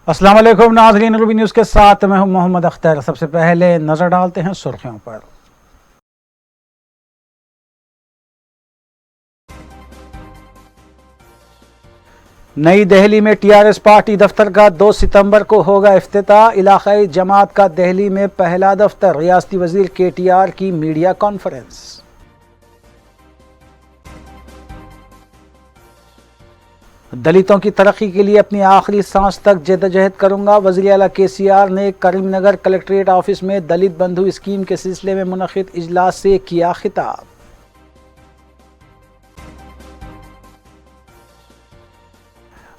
अस्सलाम वालेकुम नाज़रीन, रूबी न्यूज़ के साथ मैं हूं मोहम्मद अख्तर। सबसे पहले नजर डालते हैं सुर्खियों पर। नई दिल्ली में टीआरएस पार्टी दफ्तर का 2 सितंबर को होगा इफ्तिताह। इलाकाई जमात का दिल्ली में पहला दफ्तर। रियासती वजीर केटीआर की मीडिया कॉन्फ्रेंस। दलितों की तरक्की के लिए अपनी आखिरी सांस तक जद्दोजहद करूंगा। वज़ीर आला केसीआर ने करीमनगर कलेक्ट्रेट ऑफिस में दलित बंधु स्कीम के सिलसिले में मुनक़िद इजलास से किया खिताब।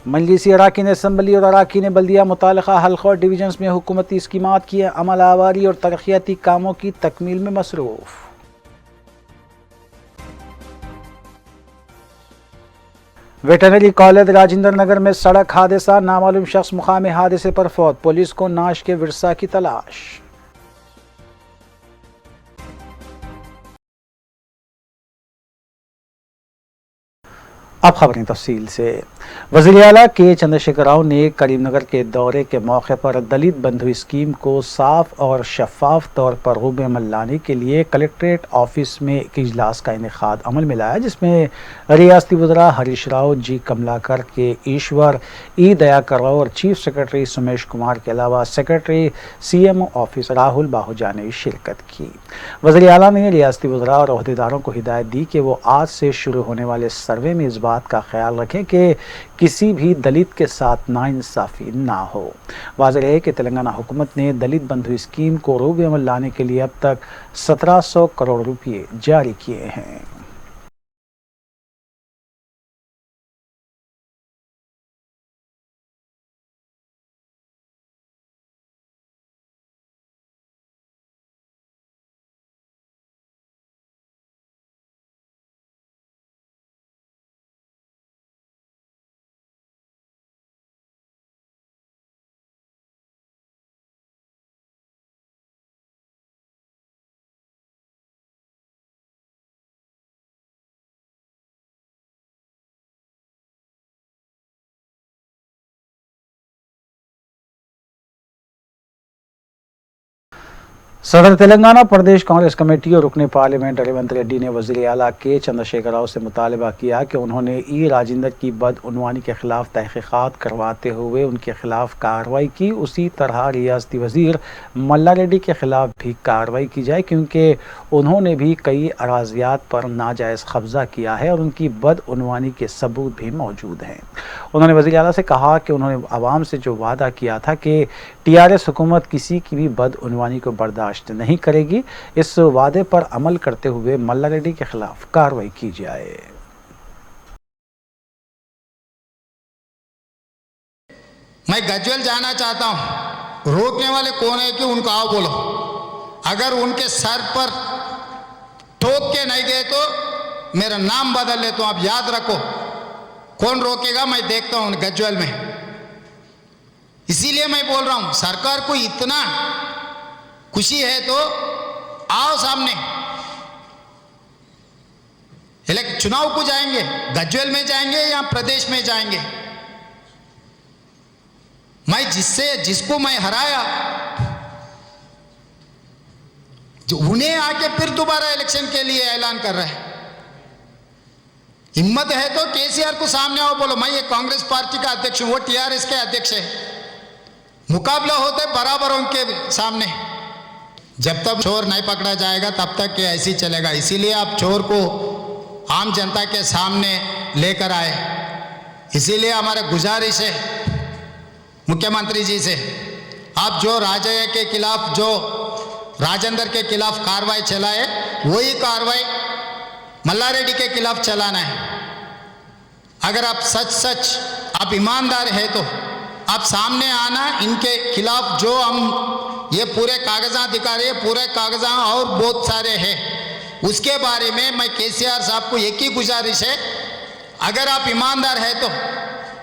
मजलिसी अराकीन असम्बली और अराकीन बल्दिया मुतालिका हल्क़ा और डिवीजन्स में हुकूमती स्कीमात की अमल आवारी और तरक्याती कामों की तकमील में मसरूफ़। वेटरनरी कॉलेज राजेंद्र नगर में सड़क हादसा। नामालूम शख्स मुकाम हादसे पर फौत। पुलिस को नाश के विरसा की तलाश। अब खबरें तफसील से। वज़ीर आला के चंद्रशेखर राव ने करीमनगर के दौरे के मौके पर दलित बंधु स्कीम को साफ और शफाफ तौर पर रूब अमल लाने के लिए कलेक्ट्रेट ऑफिस में एक इजलास का इनेकाद अमल में लाया, जिसमें रियासती वज़रा हरीश राव, जी कमलाकर, के ईश्वर, ई दयाकर राव और चीफ सेक्रेटरी सुमेश कुमार के अलावा सेक्रेटरी CMO ऑफिस राहुल बाहुजा ने शिरकत की। वज़ीर आला ने रियासती वज़रा और अहदेदारों को हिदायत दी कि वो आज से शुरू होने वाले सर्वे में इस बात का ख्याल रखें कि किसी भी दलित के साथ नाइंसाफ़ी ना हो। वाज़ेह है कि तेलंगाना हुकूमत ने दलित बंधु स्कीम को रूब अमल लाने के लिए अब तक 1700 करोड़ रुपये जारी किए हैं। सदर तेलंगाना प्रदेश कांग्रेस कमेटी और रुकने पार्लियामेंट रेवंत रेड्डी ने वज़ीर आला के चंद्रशेखर राव से मुतालबा किया कि उन्होंने ई राजेंद्र की बदउनवानी के खिलाफ तहकीकात करवाते हुए उनके खिलाफ कार्रवाई की। उसी तरह रियासती वज़ीर मल्ला रेड्डी के खिलाफ भी कार्रवाई की जाए, क्योंकि उन्होंने भी कई अराजियात पर नाजायज़ कब्जा किया है और उनकी बदउनवानी के सबूत भी मौजूद हैं। उन्होंने वज़ीर आला से कहा कि उन्होंने आवाम से जो वादा किया था कि टीआरएस हुकूमत किसी की भी बदउनवानी को बर्दाश्त नहीं करेगी, इस वादे पर अमल करते हुए मल्ला रेड्डी के खिलाफ कार्रवाई की जाए। मैं गजवेल जाना चाहता हूं, रोकने वाले कौन है कि उनको आओ बोलो। अगर उनके सर पर ठोक के नहीं गए तो मेरा नाम बदल ले, तो आप याद रखो कौन रोकेगा, मैं देखता हूं गजवेल में। इसीलिए मैं बोल रहा हूं, सरकार को इतना खुशी है तो आओ सामने। चुनाव को जाएंगे, गजवेल में जाएंगे या प्रदेश में जाएंगे। मैं जिसको मैं हराया, जो उन्हें आके फिर दोबारा इलेक्शन के लिए ऐलान कर रहे हैं। हिम्मत है तो केसीआर को सामने आओ बोलो, मैं ये कांग्रेस पार्टी का अध्यक्ष हूं, वो टीआरएस के अध्यक्ष है। मुकाबला होते बराबर उनके सामने। जब तक चोर नहीं पकड़ा जाएगा तब तक ये ऐसे ही चलेगा। इसीलिए आप चोर को आम जनता के सामने लेकर आए। इसीलिए हमारा गुजारिश है मुख्यमंत्री जी से, आप जो राजय के खिलाफ, जो राजेंद्र के खिलाफ कार्रवाई चलाए, वही कार्रवाई मल्ला रेड्डी के खिलाफ चलाना है। अगर आप सच आप ईमानदार है तो आप सामने आना। इनके खिलाफ जो हम ये पूरे कागजात दिखा रहे हैं, पूरे कागजात और बहुत सारे हैं, उसके बारे में मैं केसीआर साहब को एक ही गुजारिश है, अगर आप ईमानदार है तो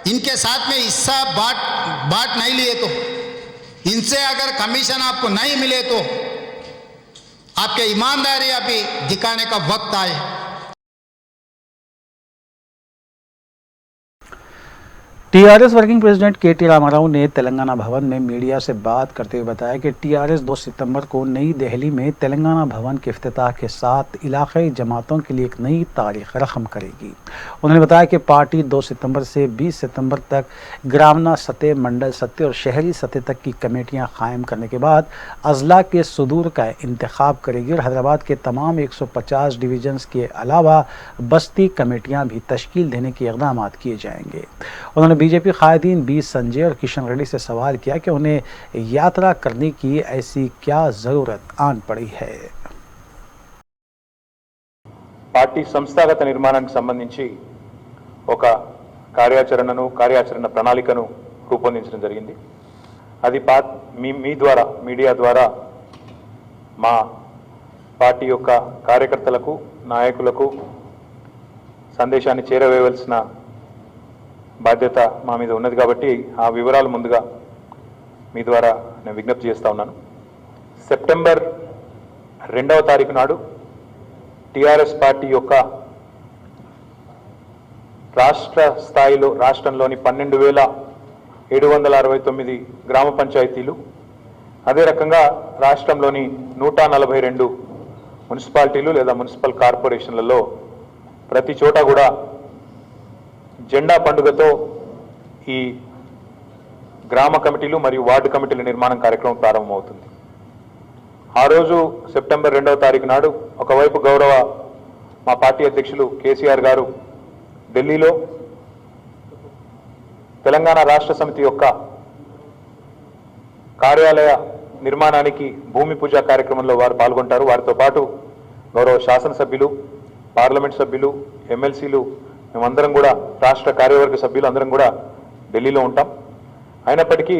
इनके साथ में हिस्सा बांट नहीं लिए तो, इनसे अगर कमीशन आपको नहीं मिले तो आपके ईमानदारी अभी दिखाने का वक्त आए। TRS working president K T. रामाराव ने तेलंगाना भवन में मीडिया से बात करते हुए बताया कि टीआरएस 2 सितंबर को नई दिल्ली में तेलंगाना भवन के इफ्तिताह के साथ इलाकाई जमातों के लिए एक नई तारीख रकम करेगी। उन्होंने बताया कि पार्टी 2 सितंबर से 20 सितंबर तक ग्रामीण सतह, मंडल सतह और शहरी सतह तक की कमेटियां कायम करने के बाद अजला के सुदूर का इंतखाब करेगी और हैदराबाद के तमाम 150 डिवीजन्स के अलावा बस्ती कमेटियां भी तश्कील देने के इक़दाम किए जाएंगे। उन्होंने बीजेपी कायदीन बी संजय और किशन रेड्डी से सवाल किया कि उन्हें यात्रा करने की ऐसी क्या जरूरत आन पड़ी है। పార్టీ సంస్థాగత నిర్మాణానికి సంబంధించి ఒక కార్యాచరణ ప్రణాళికను రూపొందించడం జరిగింది. అది మీ ద్వారా మీడియా ద్వారా మా పార్టీ యొక్క కార్యకర్తలకు, నాయకులకు సందేశాన్ని చేరవేయవలసిన బాధ్యత మా మీద ఉన్నది కాబట్టి ఆ వివరాలు ముందుగా మీ ద్వారా నేను విజ్ఞప్తి చేస్తా ఉన్నాను. సెప్టెంబర్ 2వ తారీఖు నాడు టిఆర్ఎస్ పార్టీ యొక్క రాష్ట్ర స్థాయిలో రాష్ట్రంలోని 12,769 గ్రామ పంచాయతీలు, అదే రకంగా రాష్ట్రంలోని 142 మున్సిపాలిటీలు లేదా మున్సిపల్ కార్పొరేషన్లలో ప్రతి చోట కూడా జెండా పండుగతో ఈ గ్రామ కమిటీలు మరియు వార్డు కమిటీల నిర్మాణం కార్యక్రమం ప్రారంభమవుతుంది. ఆ రోజు సెప్టెంబర్ 2వ తారీఖు నాడు ఒకవైపు గౌరవ మా పార్టీ అధ్యక్షులు కేసీఆర్ గారు ఢిల్లీలో తెలంగాణ రాష్ట్ర సమితి యొక్క కార్యాలయ నిర్మాణానికి భూమి పూజ కార్యక్రమంలో వారు పాల్గొంటారు. వారితో పాటు గౌరవ శాసనసభ్యులు, పార్లమెంట్ సభ్యులు, ఎమ్మెల్సీలు, మేమందరం కూడా రాష్ట్ర కార్యవర్గ సభ్యులు అందరం కూడా ఢిల్లీలో ఉంటాం. అయినప్పటికీ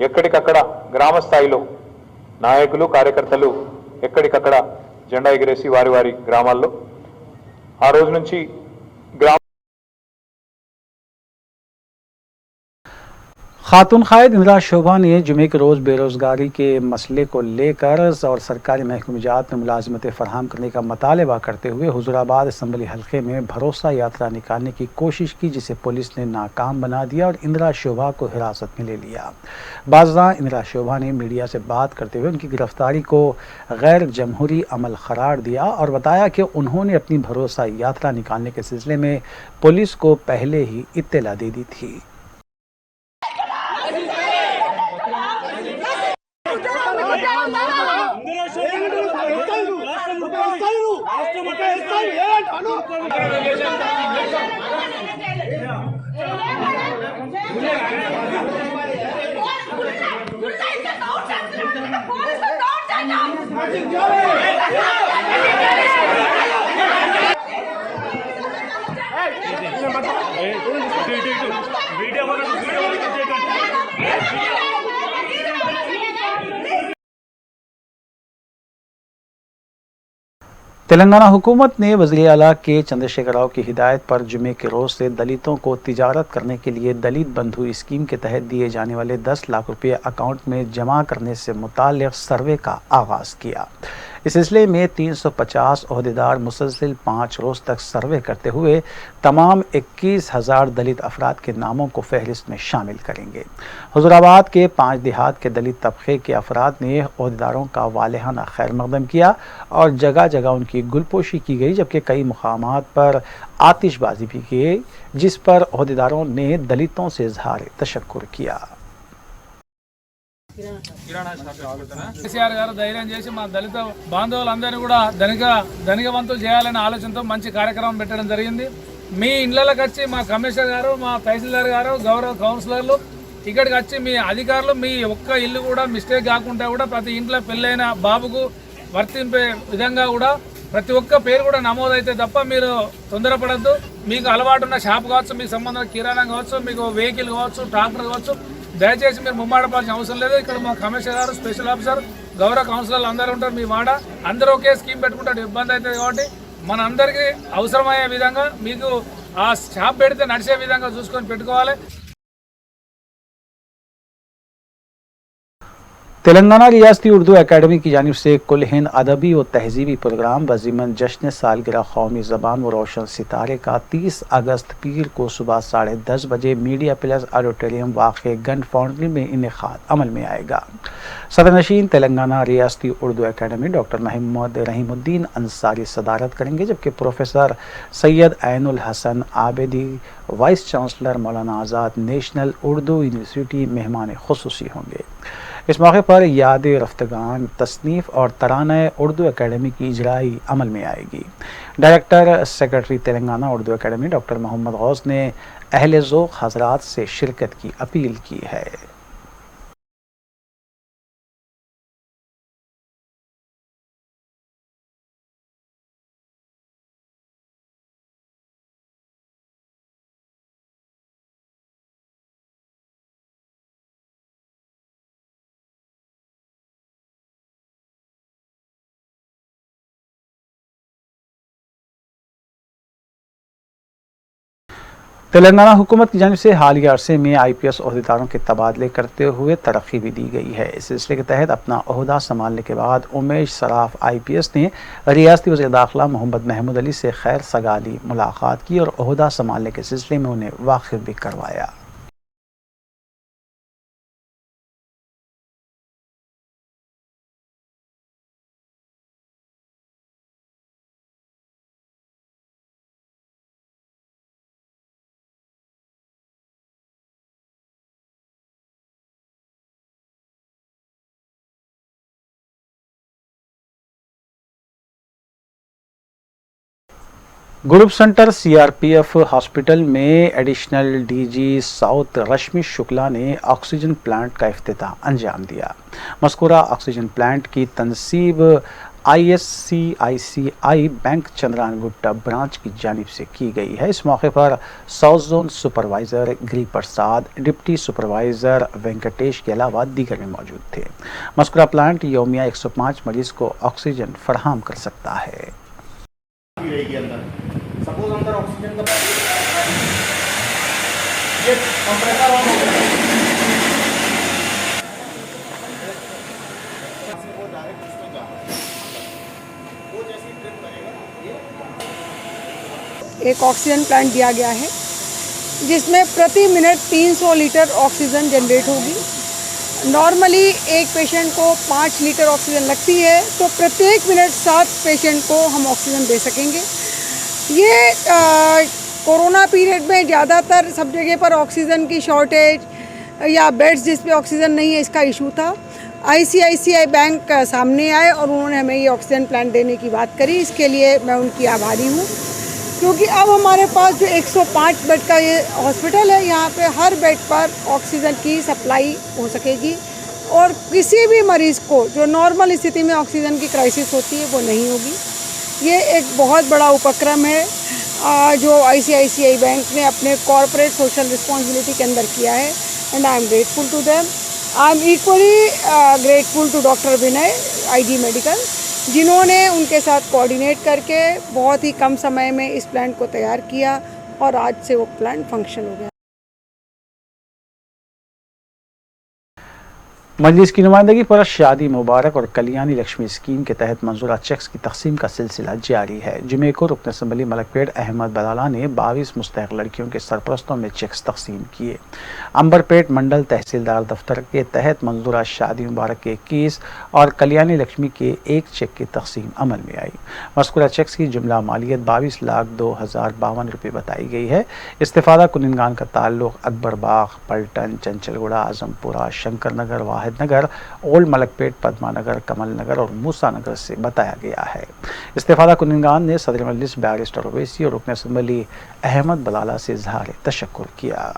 ఎక్కడికక్కడ గ్రామ స్థాయిలో నాయకులు, కార్యకర్తలు ఎక్కడికక్కడ జెండా ఎగిరేసి వారి వారి గ్రామాల్లో ఆ రోజు నుంచి खातून कायद इंदिरा शोभा ने जुमे के रोज़ बेरोज़गारी के मसले को लेकर और सरकारी महकूमजात में मुलाजमतें फराहम करने का मुतालबा करते हुए हुजूराबाद असम्बली हल्के में भरोसा यात्रा निकालने की कोशिश की, जिसे पुलिस ने नाकाम बना दिया और इंदिरा शोभा को हिरासत में ले लिया। बाज़ा इंदिरा शोभा ने मीडिया से बात करते हुए उनकी गिरफ्तारी को गैर जमहूरी अमल करार दिया और बताया कि उन्होंने अपनी भरोसा यात्रा निकालने के सिलसिले में पुलिस को पहले ही इत्तला दे दी थी। तेलंगाना हुकूमत ने वज़ीर आला के चंद्रशेखर राव की हिदायत पर जुमे के रोज़ से दलितों को तिजारत करने के लिए दलित बंधु स्कीम के तहत दिए जाने वाले 10 लाख रुपये अकाउंट में जमा करने से मुताल्लिक़ सर्वे का आगाज़ किया। इस सिलसिले में 350 ओहदेदार मुसलसिल 5 रोज़ तक सर्वे करते हुए तमाम 21,000 दलित अफराद के नामों को फहरिस्त में शामिल करेंगे। हुजूराबाद के 5 देहात के दलित तबके के अफराद ने ओहदेदारों का वालिहाना खैर मकदम किया और जगह जगह उनकी गुलपोशी की गई, जबकि कई मुकामात पर आतिशबाजी भी की गई, जिस पर ओहदेदारों ने दलितों से इजहार तशक्कुर किया। కేసీఆర్ గారు ధైర్యం చేసి మా దళిత బాంధవులందరినీ కూడా ధనికవంతులు చేయాలనే ఆలోచనతో మంచి కార్యక్రమం పెట్టడం జరిగింది. మీ ఇళ్లకి వచ్చి మా కమిషనర్ గారు, మా తహసీల్దార్ గారు, గౌరవ కౌన్సిలర్లు ఇక్కడికి వచ్చి మీ అధికారులు మీ ఒక్క ఇల్లు కూడా మిస్టేక్ కాకుండా కూడా ప్రతి ఇంట్లో పెళ్ళైన బాబుకు వర్తింపే విధంగా కూడా ప్రతి ఒక్క పేరు కూడా నమోదైతే తప్ప మీరు తొందరపడద్దు. మీకు అలవాటు ఉన్న షాప్ కావచ్చు, మీకు సంబంధం కిరాణా కావచ్చు, మీకు వెహికల్ కావచ్చు, ట్రాక్టర్ కావచ్చు, దయచేసి మీరు ముమ్మాడపాల్సిన అవసరం లేదు. ఇక్కడ మా కమిషనర్ గారు, స్పెషల్ ఆఫీసర్, గౌరవ కౌన్సిలర్లు అందరూ ఉంటారు. మీ వాడ అందరూ ఒకే స్కీమ్ పెట్టుకుంటే ఇబ్బంది అవుతుంది కాబట్టి మన అందరికీ అవసరమయ్యే విధంగా మీకు ఆ షాప్ పెడితే నడిచే విధంగా చూసుకొని పెట్టుకోవాలి. तेलंगाना रियासती उर्दू एकेडमी की जानिब से कुल हिंद अदबी व तहजीबी प्रोग्राम बज़ीमन जश्न सालगिरह कौमी ज़बान व रोशन सितारे का 30 अगस्त पीर को सुबह 10:30 बजे मीडिया प्लस ऑडिटोरियम वाक़े गन फाउंड्री में इनेकाद अमल में आएगा। सदर नशीन तेलंगाना रियासती उर्दू एकेडमी डॉक्टर मोहम्मद रहीमुद्दीन अंसारी सदारत करेंगे, जबकि professor Syed Ainul Hasan Abedi vice chancellor Maulana Azad national Urdu university मेहमान खुसूसी होंगे। इस मौके पर याद रफ्तगान तसनीफ़ और तराना उर्दू एकेडमी की इजराई अमल में आएगी। Director secretary Telangana Urdu academy doctor Mohammad Ghouse ने अहले ज़ौक़ हज़रात से शिरकत की अपील की है। तेलंगाना हुकूमत की जानिब से हालिया अरसे में IPS ओहदेदारों के तबादले करते हुए तरक्की भी दी गई है। इस सिलसिले के तहत अपना ओहदा संभालने के बाद उमेश सराफ IPS ने रियासती वज़ीर दाखिला मोहम्मद महमूद अली से खैर सगाली मुलाकात की और ओहदा संभालने के सिलसिले में उन्हें वाकिफ भी करवाया। ग्रुप सेंटर CRPF हॉस्पिटल में एडिशनल DG साउथ रश्मि शुक्ला ने ऑक्सीजन प्लांट का इफ्तिताह अंजाम दिया। मज़कूरा ऑक्सीजन प्लांट की तनसीब ISCICI बैंक चंद्रानगुट्टा ब्रांच की जानिब से की गई है। इस मौके पर साउथ जोन सुपरवाइज़र गिरी प्रसाद, डिप्टी सुपरवाइज़र वेंकटेश के अलावा दीगर में मौजूद थे। मज़कूरा प्लांट यौमिया 105 मरीज़ को ऑक्सीजन फराहम कर सकता है। रहेगी अंदर सपोज अंदर ऑक्सीजन का ये कंप्रेसर ऑन हो गया वो डायरेक्ट इसमें जा रहा है वो जैसे ट्रिप करेगा ये एक ऑक्सीजन प्लांट दिया गया है जिसमें प्रति मिनट 300 लीटर ऑक्सीजन जनरेट होगी। नॉर्मली एक पेशेंट को 5 लीटर ऑक्सीजन लगती है, तो प्रत्येक मिनट 7 पेशेंट को हम ऑक्सीजन दे सकेंगे। ये कोरोना पीरियड में ज़्यादातर सब जगह पर ऑक्सीजन की शॉर्टेज या बेड्स जिस पे ऑक्सीजन नहीं है इसका इशू था। ICICI बैंक सामने आए और उन्होंने हमें ये ऑक्सीजन प्लांट देने की बात करी। इसके लिए मैं उनकी आभारी हूँ, क्योंकि अब हमारे पास जो 105 बेड का ये हॉस्पिटल है, यहाँ पे हर बेड पर ऑक्सीजन की सप्लाई हो सकेगी और किसी भी मरीज़ को जो नॉर्मल स्थिति में ऑक्सीजन की क्राइसिस होती है वो नहीं होगी। ये एक बहुत बड़ा उपक्रम है जो ICICI बैंक ने अपने कॉर्पोरेट सोशल रिस्पॉन्सिबिलिटी के अंदर किया है and I am grateful to them. I am equally grateful to doctor Vinay IG medical, जिन्होंने उनके साथ कोऑर्डिनेट करके बहुत ही कम समय में इस प्लांट को तैयार किया और आज से वो प्लांट फंक्शन हो गया। मजलिस की नुमाइंदगी पर शादी मुबारक और कल्याणी लक्ष्मी स्कीम के तहत मंजूरा चेक्स की तकसीम का सिलसिला जारी है। जुमे को रुकन असम्बली मलकपेट अहमद बलाला ने 22 मुस्तहक लड़कियों के सरपरस्तों में चेक्स तकसीम किए। अंबरपेट मंडल तहसीलदार दफ्तर के तहत मंजूरा शादी मुबारक के 21 और कल्याणी लक्ष्मी के 1 चेक की तकसीम अमल में आई। मज़कूरा चेक्स की जुमला मालियत 22,02,052 रुपये बताई गई है। इस्तिफादा कुनिंगान का ताल्लुक अकबर बाग, पलटन, चंचलगुड़ा, आजमपुरा, शंकर नगर, वाहिद नगर, ओल्ड मलकपेट, पद्मा नगर, कमल नगर और मूसा नगर से बताया गया है। इस्तिफादा कुनिंगान ने सदर मजलिस बैरिस्टर ओवैसी और रुकन असम्बली अहमद बलाला से इज़हार तशक्कुर किया।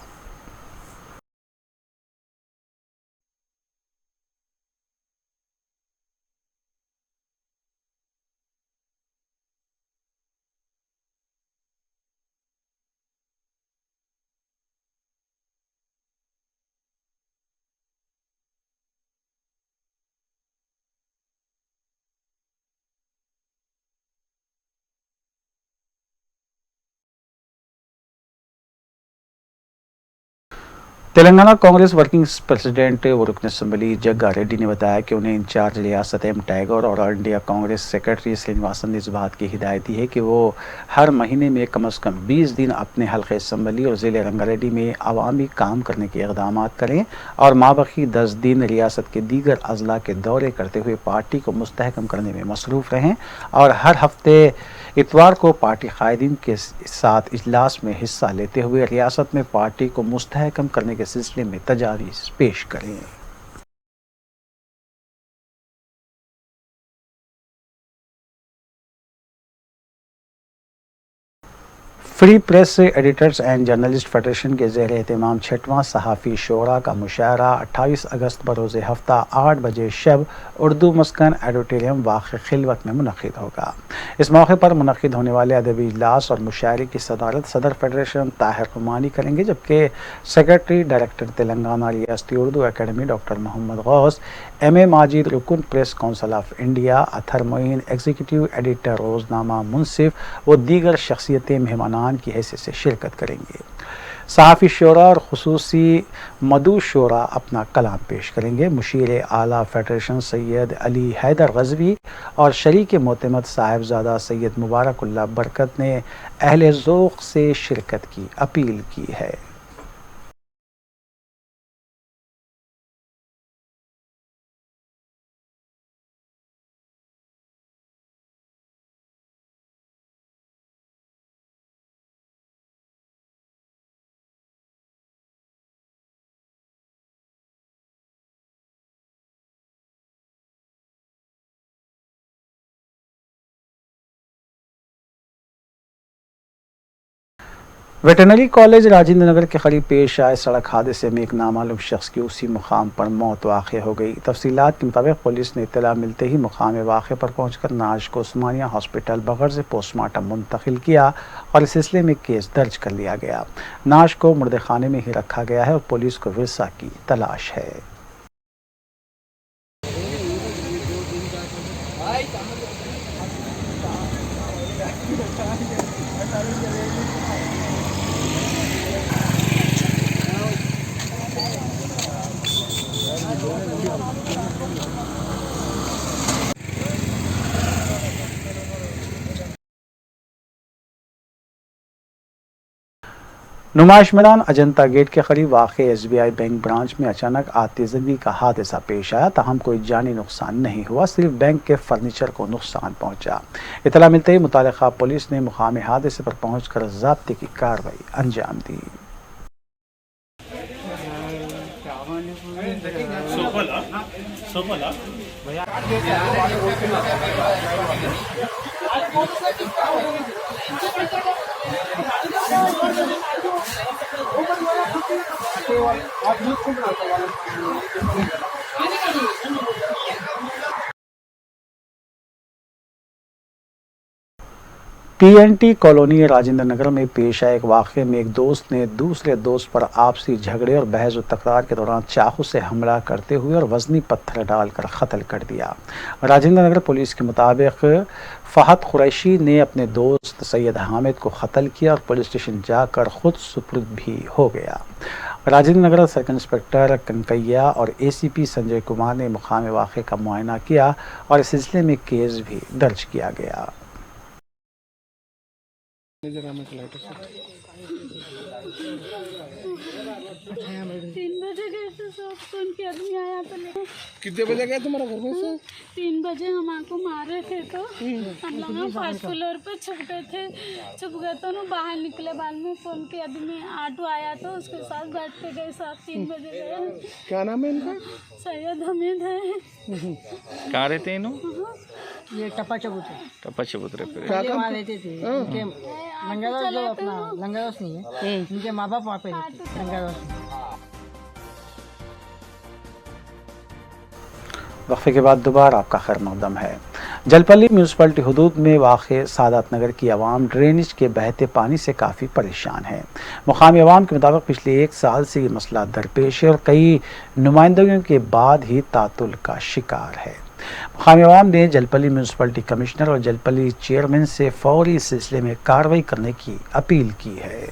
तेलंगाना कांग्रेस वर्किंग प्रेसिडेंट व रुकन असम्बली जग्गा रेड्डी ने बताया कि उन्हें इंचार्ज रियासत एम टैगोर और all India Congress secretary Srinivasan ने इस बात की हिदायत दी है कि वो हर महीने में कम से कम 20 दिन अपने हल्के असम्बली और ज़िले रंगारेड्डी में अवामी काम करने के इक़दाम करें और माबकी 10 दिन रियासत के दीगर अजला के दौरे करते हुए पार्टी को मुस्तहकम करने में मसरूफ़ रहें और हर हफ्ते इतवार को पार्टी कायदीन के साथ इजलास में हिस्सा लेते हुए रियासत में पार्टी को मुस्तहकम करने के सिलसिले में तजावीज़ पेश करें। Free press editors and journalist federation के ज़ेर एहतमाम 6वां सहाफ़ी शोरा का मुशायरा 28 अगस्त बरोज़ हफ्ता 8 बजे शब उर्दू मस्कन एडिटोरियम वाक़ खिलवत में मुनक़िद होगा। इस मौके पर मुनक़िद होने वाले अदबी इजलास और मुशायरे की सदारत सदर फेडरेशन ताहिर रुमानी करेंगे, जबकि सेक्रेटरी डायरेक्टर तेलंगाना रियासती Urdu academy doctor Mohammad Ghaus, M.A. Majid रुकन press council of India, Athar Moin executive editor रोज़नामा मुंसिफ व दीगर शख्सियतें मेहमानान की हैसियत से शिरकत करेंगे। सहाफ़ी शोरा और खुसूसी मदू शोरा अपना कलाम पेश करेंगे। मुशीर आला फेडरेशन सैयद अली हैदर गज़वी और शरीक मोतमद साहिबजादा सैयद मुबारकुल्लाह बरकत ने अहले ज़ौक़ से शिरकत की अपील की है। वेटरनरी कॉलेज राजेंद्र नगर के करीब पेश आए सड़क हादसे में एक नामालूम शख्स की उसी मुकाम पर मौत वाक़ हो गई। तफसीलात के मुताबिक पुलिस ने इत्तला मिलते ही मुकाम वाक़े पर पहुंचकर नाश को उस्मानिया हॉस्पिटल बगड़ से पोस्टमार्टम मुंतकिल किया और इस सिलसिले में केस दर्ज कर लिया गया। नाश को मुर्दे खाने में ही रखा गया है और पुलिस को विरसा की तलाश है। नुमाइश मैदान अजंता गेट के करीब वाक़ SBI बैंक ब्रांच में अचानक आतिशबाज़ी का हादसा पेश आया, ताहम कोई जानी नुकसान नहीं हुआ, सिर्फ बैंक के फर्नीचर को नुकसान पहुंचा। इतला मिलते ही मुतालिका पुलिस ने मुकाम हादसे पर पहुंचकर ज़ब्ते की कार्रवाई अंजाम दी। TNT कॉलोनी राजेंद्र नगर में पेश आए एक वाक़े में एक दोस्त ने दूसरे दोस्त पर आपसी झगड़े और बहस व तकरार के दौरान चाकू से हमला करते हुए और वज़नी पत्थर डालकर कत्ल कर दिया। राजेंद्र नगर पुलिस के मुताबिक फ़हद कुरैशी ने अपने दोस्त सैयद हामिद को कत्ल किया और पुलिस स्टेशन जाकर खुद सुपुर्द भी हो गया। राजेंद्र नगर सर्कल इंस्पेक्टर कनकैया और ACP संजय कुमार ने मुकाम वाक़े का मुआयना किया और इस सिलसिले में केस भी दर्ज किया गया। 3 बजे गए थे, सब सुन के आदमी आया तो लेकिन कितने बजे गए तुम्हारा घर में से? 3 बजे हम आपको मारे थे तो हम लोग फर्स्ट फ्लोर पे छुप गए तो ना बाहर निकले, बाद में फोन के आदमी ऑटो आया तो उसके साथ बैठ के गए, साथ 3 बजे गए। क्या नाम है इनका? सैयद हमीद है। कहाँ रहते हैं इन्हों? ये टप्पा चबूतरे पे क्या रहते थे। इनके लंगादोस जो अपना लंगादोस नहीं है, इनके माँ बाप वहाँ पे रहते थे लंगादोस। वक्फे के बाद दोबारा आपका खैर मकदम है। जलपल्ली म्यूनसिपलिटी हुदूद में वाक़े सादात नगर की आवाम ड्रेनेज के बहते पानी से काफ़ी परेशान है। मुकामी आवाम के मुताबिक पिछले 1 साल से ये मसला दरपेश है और कई नुमाइंदगियों के बाद ही तातुल का शिकार है। मुकामी आवाम ने जलपल्ली म्यूनसिपलिटी कमिश्नर और जलपल्ली चेयरमैन से फौरी इस सिलसिले में कार्रवाई करने की अपील की है।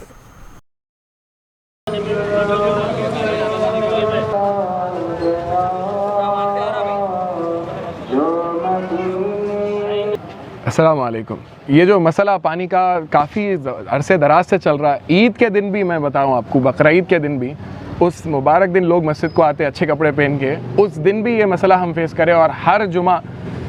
अस्सलाम वालेकुम। ये जो मसला पानी का काफ़ी अरसे दराज से चल रहा है, ईद के दिन भी मैं बताऊं आपको, बकरा ईद के दिन भी, उस मुबारक दिन लोग मस्जिद को आते अच्छे कपड़े पहन के, उस दिन भी ये मसला हम फेस करें। और हर जुमा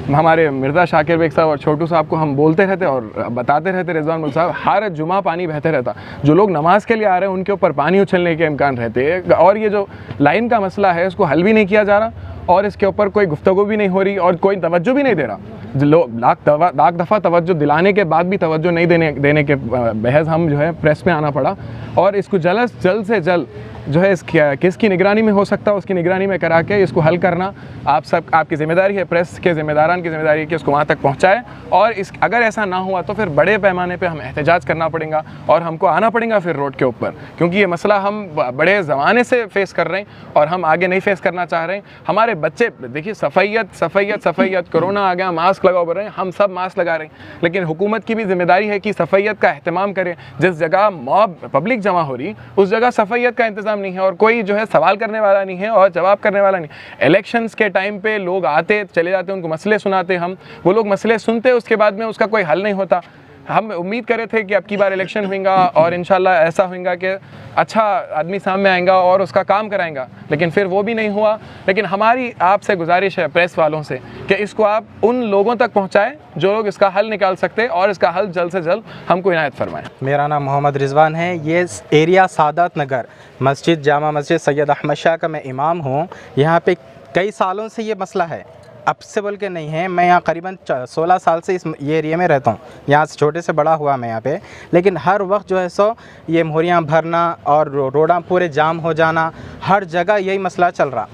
हमारे मिर्ज़ा शाकिर बेग साहब और छोटू साहब को हम बोलते रहते और बताते रहते, रिजवान मुल्क साहब, हर जुमा पानी बहते रहता। जो लोग नमाज़ के लिए आ रहे हैं उनके ऊपर पानी उछलने के इम्कान रहते हैं। और ये जो लाइन का मसला है इसको हल भी नहीं किया जा रहा और इसके ऊपर कोई गुफ्तगू भी नहीं हो रही और कोई तवज्जो भी नहीं दे रहा। लाख दफ़ा तवज्जो दिलाने के बाद भी तवज्जो नहीं देने के बहस हम जो है प्रेस में आना पड़ा। और इसको जल्द से जल्द जो है किसकी निगरानी में हो सकता है उसकी निगरानी में करा के इसको हल करना आपकी ज़िम्मेदारी है, प्रेस के ज़िम्मेदारान की ज़िम्मेदारी है कि इसको वहाँ तक पहुँचाए। और अगर ऐसा ना हुआ तो फिर बड़े पैमाने पे हम एहतजाज करना पड़ेगा और हमको आना पड़ेगा फिर रोड के ऊपर, क्योंकि ये मसला हम बड़े ज़माने से फ़ेस कर रहे हैं और हम आगे नहीं फ़ेस करना चाह रहे हैं। हमारे बच्चे देखिए सफ़ैयत कोरोना आ गया, मास्क लगाओ बोल रहे हैं, हम सब मास्क लगा रहे हैं, लेकिन हुकूमत की भी ज़िम्मेदारी है कि सफ़ैयत का अहतमाम करें। जिस जगह मॉब पब्लिक जमा हो रही उस जगह सफ़ैयत का इंतज़ाम नहीं है और कोई जो है सवाल करने वाला नहीं है और जवाब करने वाला नहीं। इलेक्शंस के टाइम पे लोग आते चले जाते, उनको मसले सुनाते, हम वो लोग मसले सुनते, उसके बाद में उसका कोई हल नहीं होता। हम उम्मीद करे थे कि अब की बार इलेक्शन होगा और इंशाल्लाह ऐसा होगा कि अच्छा आदमी सामने आएगा और उसका काम कराएगा, लेकिन फिर वो भी नहीं हुआ। लेकिन हमारी आपसे गुजारिश है प्रेस वालों से कि इसको आप उन लोगों तक पहुंचाएं जो लोग इसका हल निकाल सकते और इसका हल जल्द से जल्द हमको इनायत फरमाएं। मेरा नाम मोहम्मद रिजवान है। ये एरिया सादात नगर मस्जिद जामा मस्जिद सैयद अहमद शाह का मैं इमाम हूँ। यहाँ पे कई सालों से ये मसला है, अब से बोल के नहीं है। मैं यहाँ करीबन 16 साल से ये एरिया में रहता हूँ, यहाँ से छोटे से बड़ा हुआ मैं यहाँ पे। लेकिन हर वक्त जो है सो ये मोहरियाँ भरना और रोडां पूरे जाम हो जाना, हर जगह यही मसला चल रहा।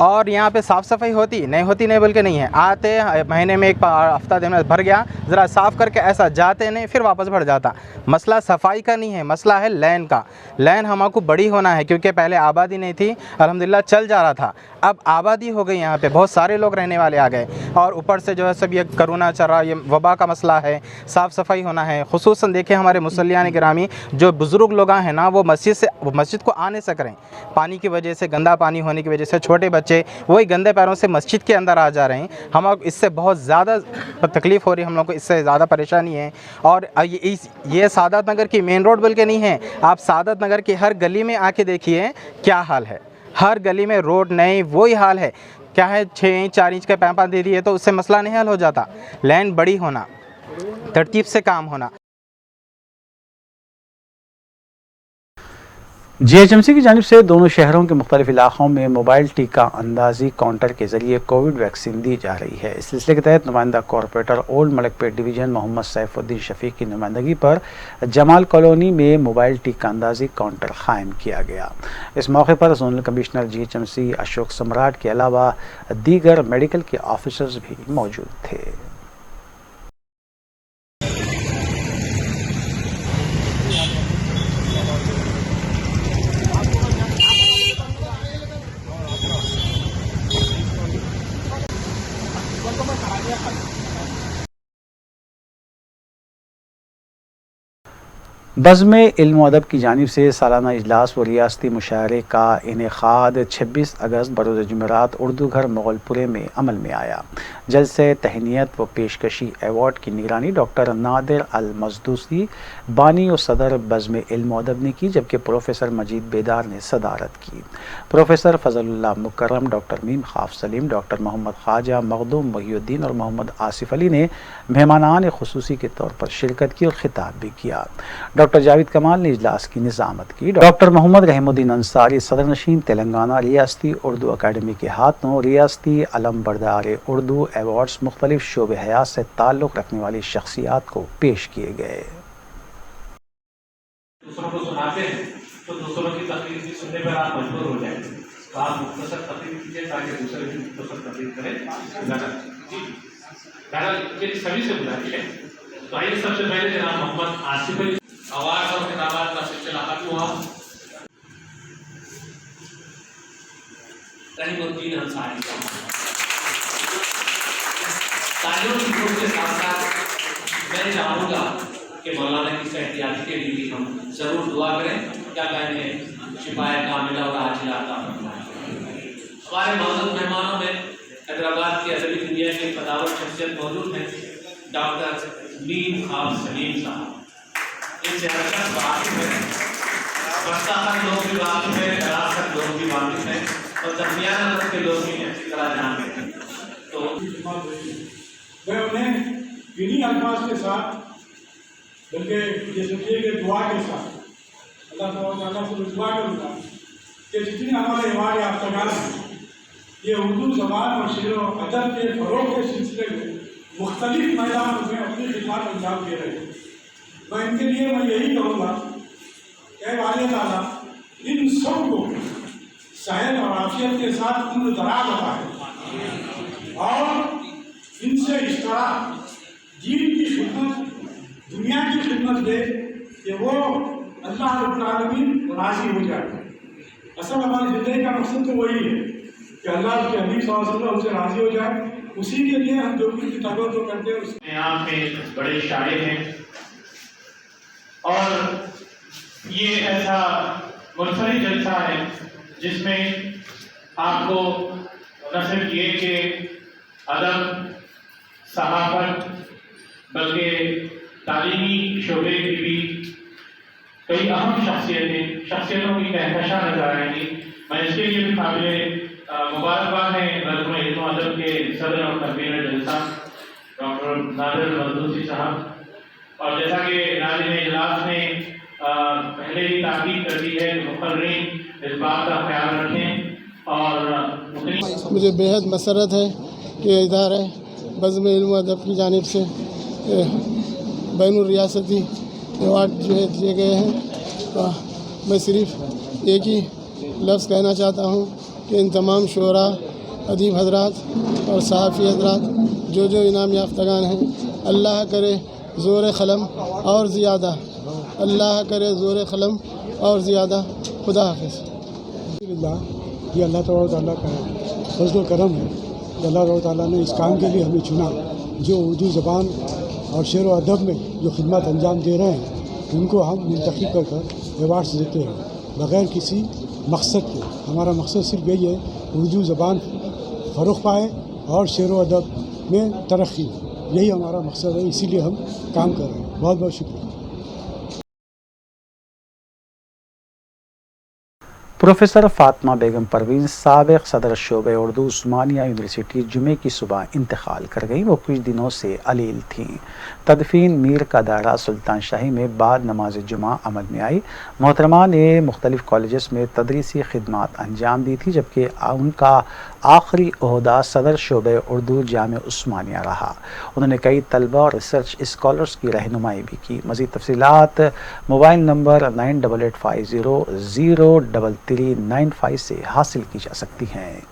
और यहाँ पे साफ़ सफाई होती नहीं बोल के नहीं है। आते महीने में एक हफ्ता दिन में भर गया, ज़रा साफ़ करके ऐसा जाते नहीं, फिर वापस भर जाता। मसला सफाई का नहीं है, मसला है लैन का। लैन हमको बड़ी होना है, क्योंकि पहले आबादी नहीं थी, अल्हम्दुलिल्लाह चल जा रहा था। अब आबादी हो गई, यहाँ पे बहुत सारे लोग रहने वाले आ गए और ऊपर से जो है सब ये कोरोना चल रहा, ये वबा का मसला है, साफ़ सफाई होना है। खुसूसन देखिए हमारे मुसल्लियान गिरामी जो बुज़ुर्ग लोग हैं ना, वो मस्जिद को आ नहीं सक रहे हैं। पानी की वजह से, गंदा पानी होने की वजह से छोटे बच्चे वही गंदे पैरों से मस्जिद के अंदर आ जा रहे हैं। हम इससे बहुत ज़्यादा तकलीफ़ हो रही है, हम लोग को इससे ज़्यादा परेशानी है। और ये सादत नगर की मेन रोड बोल के नहीं है, आप सादत नगर की हर गली में आके देखिए क्या हाल है। हर गली में रोड नहीं, वही हाल है। क्या है, 6 इंच 4 इंच का पैपा दे दिए तो उससे मसला नहीं हल हो जाता। लैंड बड़ी होना, तरतीब से काम होना। GHMC की जानिब से दोनों शहरों के मुख्तलिफ इलाक़ों में मोबाइल टीका अंदाजी काउंटर के ज़रिए कोविड वैक्सीन दी जा रही है। इस सिलसिले के तहत नुमाइंदा corporator old Malakpet division Mohammad Saifuddin Shafiq की नुमाइंदगी पर जमाल कॉलोनी में मोबाइल टीका अंदाजी काउंटर क़ायम किया गया। इस मौके पर जोनल कमिश्नर GHMC अशोक सम्राट के अलावा दीगर मेडिकल के ऑफिसर्स भी मौजूद थे। बज़्म इल्म अदब की जानिब से सालाना इजलास व रियासती मुशायरे का इनेकाद 26 अगस्त बरोज़ जुमेरात उर्दू घर मुग़लपुरे में अमल में आया। जलसे तहनीत व पेशकशी एवार्ड की निगरानी डॉक्टर नादिर अल मजदूसी बानी और सदर बज़्म इल्म अदब ने की, जबकि प्रोफेसर मजीद बेदार ने सदारत की। प्रोफेसर फजलुल्लाह मुकर्रम, डॉक्टर मीम खाफ सलीम, डॉक्टर मोहम्मद ख्वाजा मखदूम मोहिउद्दीन और मोहम्मद आसिफ अली ने मेहमानान खुसूसी के तौर पर शिरकत की और खिताब भी किया। डॉक्टर जावेद कमाल ने इजलास की निज़ामत की। डॉक्टर मोहम्मद रहमुद्दीन अंसारी सदर नशीन तेलंगाना रियासती उर्दू अकादमी के हाथों रियासती अलम बरदार उर्दू एवार्ड्स मुख्तलिफ शोबे हयात से ताल्लुक़ रखने वाली शख्सियात को पेश किए गए। दूसरों को सुनाते हैं तो दूसरों की तकलीफ भी सुनने पर आप मजबूर हो जाएंगे, तो आप मुख्तसर तकलीफ कीजिए ताकि दूसरे की मुख्तसर तकलीफ करें। मेरी सभी से बुलाती है। तो आइए सबसे पहले जनाब मोहम्मद आसिफ अली अवार्ड और खिताबात का सिलसिला खत्म हुआ। रहमुद्दीन अंसारी तालियों की ग्रुप के साथ साथ मैं चाहूँगा कि मौलाना की सेहतियाती के लिए भी हम ज़रूर दुआ करें। क्या कहते हैं, शिफाए कामिला और आजिला अता फरमाए। हमारे मौजूद मेहमानों में हैदराबाद की अदबी दुनिया के कदावर शख्सियत मौजूद हैं। डॉक्टर मीर खान सलीम साहब, इस शहर का वाकिफ है, बस्ताखत लोग भी वाकिफ है, दरासत लोग भी वाकिफ है और दरमियान नस्ल के लोग भी अच्छी तरह जानते हैं। तो मैं उन्हें इन्हीं अल्फाज के साथ, बल्कि ये सोचिए कि दुआ के साथ अल्लाह ताला से दुआ करूँगा कि जितने हमारे हमारे याफ्तागान हैं ये उर्दू ज़बान और शेर व अदब के फ़रोग़ के सिलसिले में मुख्तलिफ मैदानों में अपनी खिदमत अंजाम दे रहे हैं। मैं इनके लिए मैं यही कहूँगा कि वाले ताला इन सब को सेहत और आफियत के साथ उम्र दराज होता है और इनसे इस तरह दीन की खिदमत, दुनिया की खिदमत दे कि वो अल्लाह रब्बुल आलमीन राज़ी हो जाए। असल हमारी ज़िंदगी का मकसद तो वही है कि अल्लाह के हबीब सल्लल्लाहु अलैहि वसल्लम उनसे राज़ी हो जाए। उसी के लिए हम जो भी किताबों को करते हैं उसमें आप में बड़े शायर हैं और ये ऐसा मुनफरिद जलसा है जिसमें आपको न सिर्फ ये कि अदब, सहाफ़त, बल्कि तालीमी शोबे की भी कई अहम शख्सियतों की कहकशां नजर आएंगी। मैं इसके लिए भी काबिल मुबारकबाद है नज़्म इल्म व अदब के सदर और कन्वीनर जलसा डॉक्टर नादिर मजदूसी साहब। और जैसा कि नाज़िम इजलास ने पहले ही ताकीद कर दी है कि मुक़र्रिरीन इस बात का ख्याल रखें और मुझे बेहद मसरत है कि इदारा बज़्म इल्म व अदब की जानिब से बैनुर रियासती अवार्ड जो है दिए गए हैं। मैं सिर्फ एक ही लफ्ज़ कहना चाहता हूँ कि इन तमाम शुरा, अदीब हजरात और सहाफ़ी हजरात जो जो इनाम याफ्तागान हैं, अल्लाह करे ज़ोर क़लम और ज़ियादा, अल्लाह करे ज़ोर क़लम और ज़ियादा। खुदा हाफ़िज़। ये अल्लाह ताला का फज़्ल व करम है कि अल्लाह ताला ने इस काम के लिए हमें चुना। जो उर्दू ज़बान और शेर व अदब में जो खिदमत अंजाम दे रहे हैं उनको हम मुंतखब कर कर अवार्ड्स देते हैं बग़ैर किसी मकसद के। हमारा मकसद सिर्फ यही है उर्दू ज़बान फ़रोग़ पाए और शेर व अदब में तरक्की, यही हमारा मकसद है, इसीलिए हम काम कर रहे हैं। बहुत बहुत शुक्रिया। प्रोफेसर फातिमा बेगम परवीन साबिक़ सदर शोबे उर्दू उस्मानिया यूनिवर्सिटी जुमे की सुबह इंतकाल कर गई। वो कुछ दिनों से अलील थीं। तदफीन मीर का दायरा सुल्तान शाही में बाद नमाज जुमा अमल में आई। मोहतरमा ने मुख्तलिफ कॉलेजेस में तदरीसी खिदमात अंजाम दी थी, जबकि उनका आखिरी ओहदा सदर शोबे उर्दू जामे उस्मानिया रहा। उन्होंने कई तलबा और रिसर्च स्कॉलर्स की रहनुमाई भी की। मज़ीद तफसीलात मोबाइल नंबर 98500339 से हासिल की जा सकती हैं।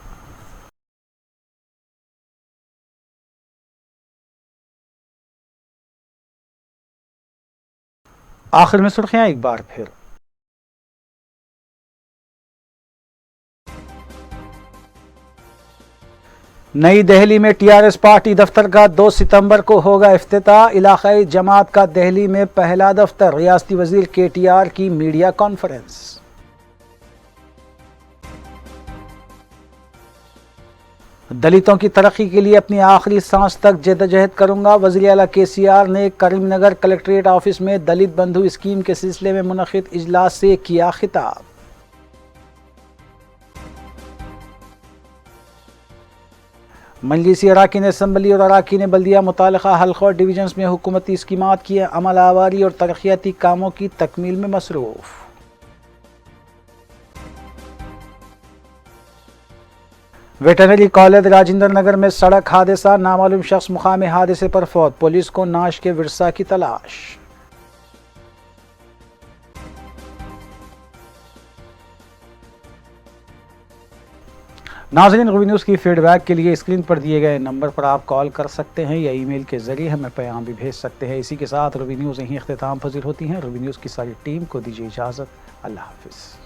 आखिर में सुर्खियां एक बार फिर। नई दिल्ली में टीआरएस पार्टी दफ्तर का 2 सितंबर को होगा इफ्तिताह। इलाकाई जमात का दिल्ली में पहला दफ्तर। रियासती वजीर केटीआर की मीडिया कॉन्फ्रेंस। दलितों की तरक्की के लिए अपनी आखिरी सांस तक जद्दोजहद करूंगा। वज़ीर आला केसीआर ने करीमनगर कलेक्ट्रेट ऑफिस में दलित बंधु स्कीम के सिलसिले में मुनक़िद इजलास से किया खिताब। मजलिसी अराकीन असम्बली और अराकीन बल्दिया मुतालिका हल्क़ा और डिवीजन्स में हुकूमती स्कीमात की अमल आवारी और तरक्याती कामों की तकमील में मसरूफ़। वेटरनरी कॉलेज राजेंद्र नगर में सड़क हादसा। नामालूम शख्स मुकामी हादसे पर फौत। पुलिस को नाश के विरसा की तलाश। नाज़रीन, रूबी न्यूज़ की फीडबैक के लिए स्क्रीन पर दिए गए नंबर पर आप कॉल कर सकते हैं या ईमेल के ज़रिए हमें पैगाम भी भेज सकते हैं। इसी के साथ रूबी न्यूज़ यहीं इख्तिताम पज़ीर होती हैं। रूबी न्यूज़ की सारी टीम को दीजिए इजाज़त। अल्लाह हाफ़िज़।